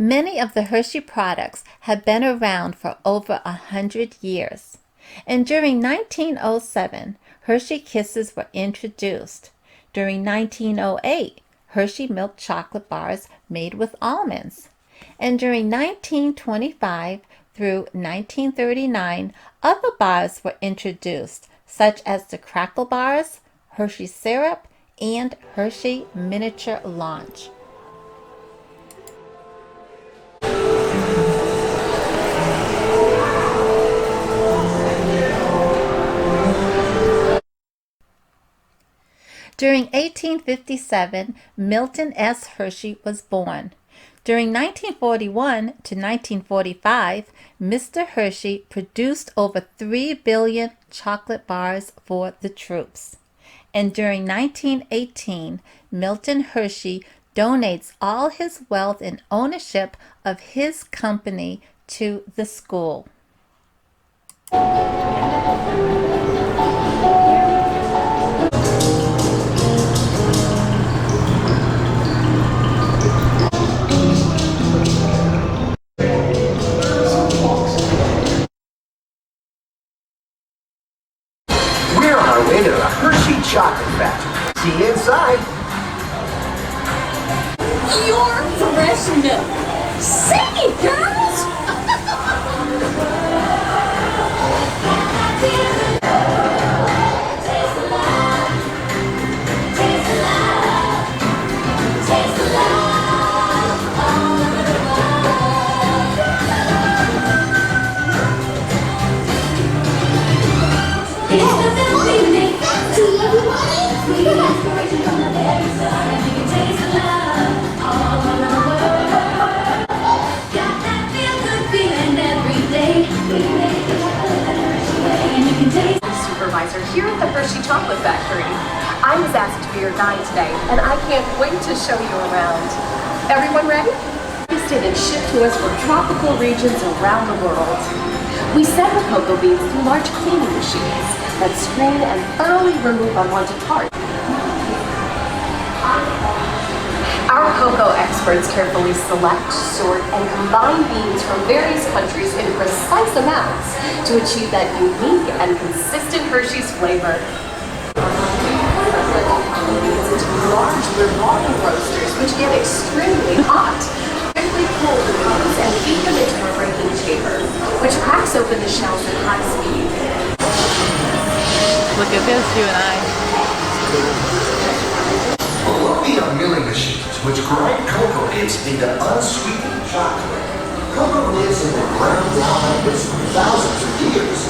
Many of the Hershey products have been around for over 100 years. And during 1907, Hershey Kisses were introduced. During 1908, Hershey milk chocolate bars made with almonds. And during 1925 through 1939, other bars were introduced, such as the Crackle Bars, Hershey Syrup, and Hershey Miniature Launch. During 1857, Milton S. Hershey was born. During 1941 to 1945, Mr. Hershey produced over 3 billion chocolate bars for the troops. And during 1918, Milton Hershey donates all his wealth and ownership of his company to the school. Into the Hershey Chocolate Factory. See you inside. Your fresh milk. Sing it, girls! Supervisor here at the Hershey Chocolate Factory. I was asked to be your guide today, and I can't wait to show you around. Everyone ready? Harvested and shipped to us from tropical regions around the world. We send the cocoa beans through large cleaning machines that screen and thoroughly remove unwanted parts. Our cocoa experts carefully select, sort, and combine beans from various countries in precise amounts to achieve that unique and consistent Hershey's flavor. Beans into large revolving roasters, which get extremely hot. Quickly pull the beans and feed them into a breaking chamber, which cracks open the shells at high speed. Look at this, you and I. Columbia milling machines, which grind cocoa nibs into unsweetened chocolate. Cocoa nibs have been ground down like this for thousands of years.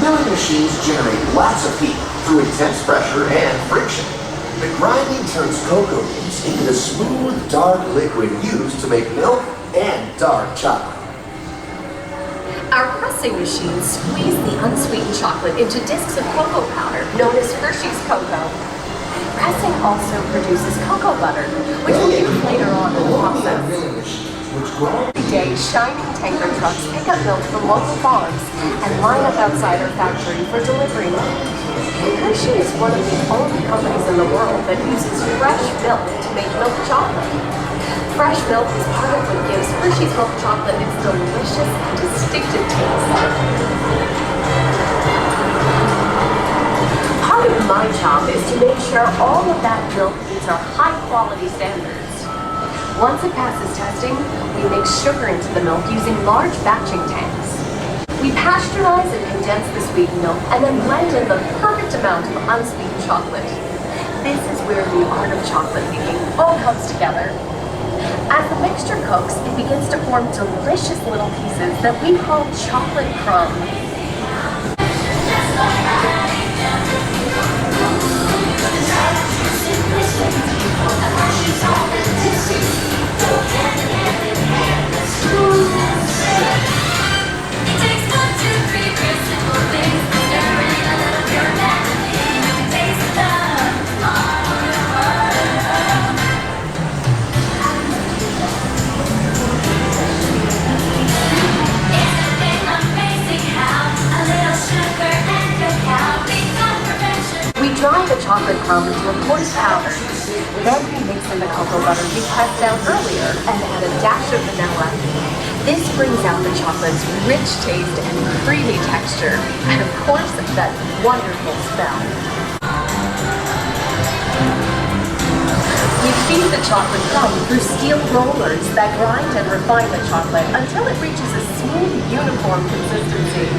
Milling machines generate lots of heat through intense pressure and friction. The grinding turns cocoa nibs into the smooth, dark liquid used to make milk and dark chocolate. Our pressing machines squeeze the unsweetened chocolate into discs of cocoa powder, known as Hershey's cocoa. Pressing also produces cocoa butter, which we'll use later on in the process. Every day, shining tanker trucks pick up milk from local farms and line up outside our factory for delivery. Hershey is one of the only companies in the world that uses fresh milk to make milk chocolate. Fresh milk is part of what gives Hershey's milk chocolate its delicious and distinctive taste. Part of my job is to make sure all of that milk meets our high-quality standards. Once it passes testing, we mix sugar into the milk using large batching tanks. We pasteurize and condense the sweetened milk and then blend in the perfect amount of unsweetened chocolate. This is where the art of chocolate making all comes together. As the mixture cooks, it begins to form delicious little pieces that we call chocolate crumbs. Dry the chocolate crumb into a coarse powder. Then we mix in the cocoa butter we pressed down earlier and add a dash of vanilla. This brings out the chocolate's rich taste and creamy texture, and of course, that wonderful smell. We feed the chocolate crumb through steel rollers that grind and refine the chocolate until it reaches a smooth, uniform consistency.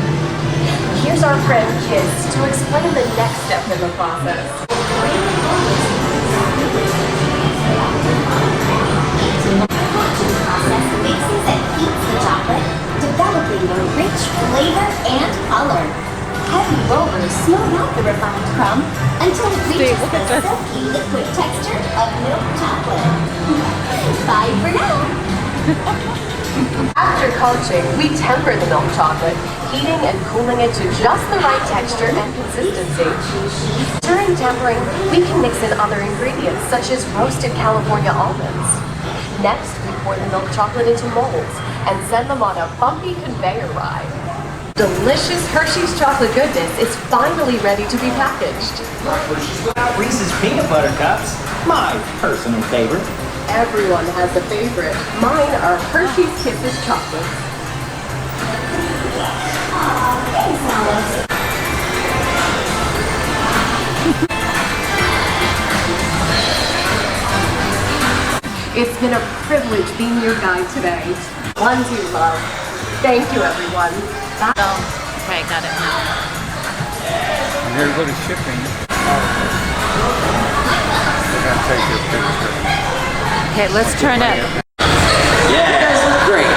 Here's our friend Kiss to explain the next step in the process. Process mixes and heats the chocolate, developing a rich flavor and color. Heavy rollers smooth out the refined crumb until it reaches the silky liquid texture of milk chocolate. Bye for now. After conching, we temper the milk chocolate, heating and cooling it to just the right texture and consistency. During tempering, we can mix in other ingredients such as roasted California almonds. Next, we pour the milk chocolate into molds and send them on a bumpy conveyor ride. Delicious Hershey's chocolate goodness is finally ready to be packaged. Reese's Peanut Butter Cups, my personal favorite. Everyone has a favorite. Mine are Hershey's Kisses chocolates. Thanks, Alice. It's been a privilege being your guide today. One to love. Thank you, everyone. Bye. Okay, got it. And here go to shipping. They're gonna take your picture. Okay, let's turn it. Yeah, you guys look great.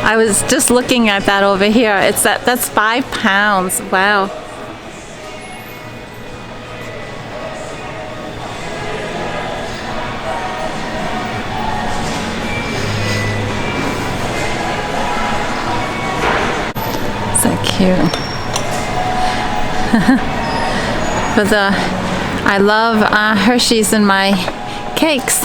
I was just looking at that over here. That's 5 pounds. Wow. So cute. But I love Hershey's in my cakes.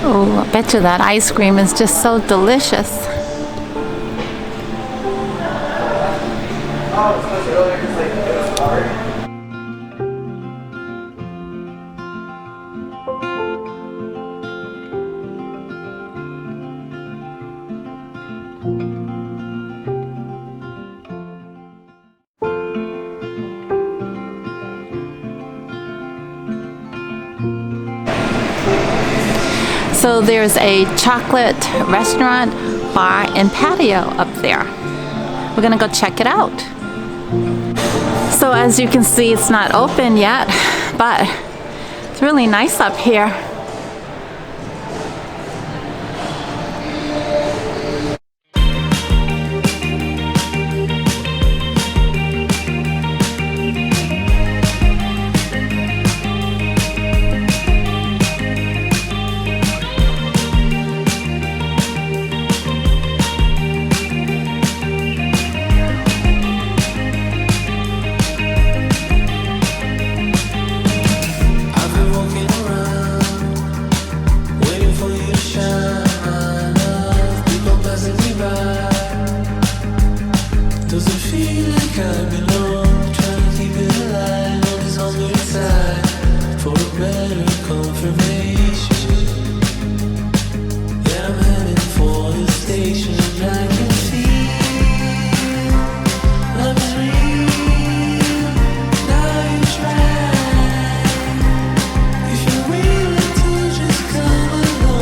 Oh, I bet you that ice cream is just so delicious. So there's a chocolate restaurant, bar, and patio up there. We're gonna go check it out. So as you can see, it's not open yet, but it's really nice up here. confirmation that I'm heading for the station.